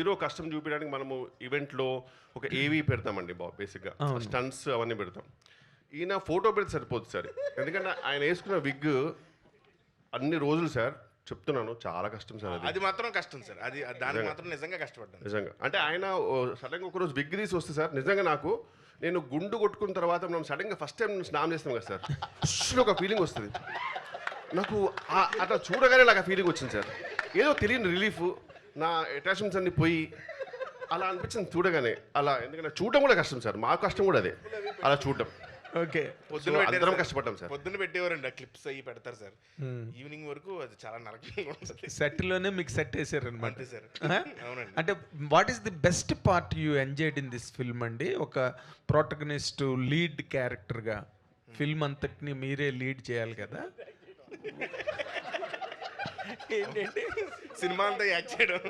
Hero కష్టం చూపించడానికి మనము ఈవెంట్లో ఒక ఏవీ పెడతామండి బేసిక్గా స్టంట్స్ అవన్నీ పెడతాం. ఈయన ఫోటో పెడితే సరిపోతుంది సార్, ఎందుకంటే ఆయన వేసుకున్న విగ్ అన్ని రోజులు సార్ చెప్తున్నాను చాలా కష్టం సార్. అది మాత్రం కష్టం సార్, అది దానికి మాత్రం నిజంగా కష్టపడ్డాను నిజంగా. అంటే ఆయన సడన్గా ఒకరోజు విగ్ తీసి వస్తే సార్ నిజంగా నాకు నేను గుండు కొట్టుకున్న తర్వాత మనం సడన్గా ఫస్ట్ టైం స్నానం చేస్తాం కదా సార్, ఒక ఫీలింగ్ వస్తుంది నాకు. అట్లా చూడగానే నాకు ఆ ఫీలింగ్ వచ్చింది సార్, ఏదో తెలియని రిలీఫ్, నా అటాచ్మెంట్స్ అన్ని పోయి అలా అనిపించింది చూడగానే. అలా ఎందుకంటే చూడడం కూడా కష్టం సార్, మా కష్టం కూడా అదే అలా చూడడం. ఓకే, అందరం కష్టపడ్డాం సార్. పొద్దున్న పెట్టేవారండి, ఆ క్లిప్స్ అయ్యి పెడతారు సార్, ఈవినింగ్ వరకు అది చాలా నరకంగా ఉంటుంది. సెట్లోనే మీకు సెట్ వేసారు అనమాట సార్. అవునండి. అంటే what is the best part you enjoyed in this film అండి? ఒక ప్రోటగనిస్ట్ లీడ్ క్యారెక్టర్గా ఫిల్మ్ అంతటిని మీరే లీడ్ చేయాలి కదా, ఏంటంటే సినిమా అంతా యాక్ట్ చేయడం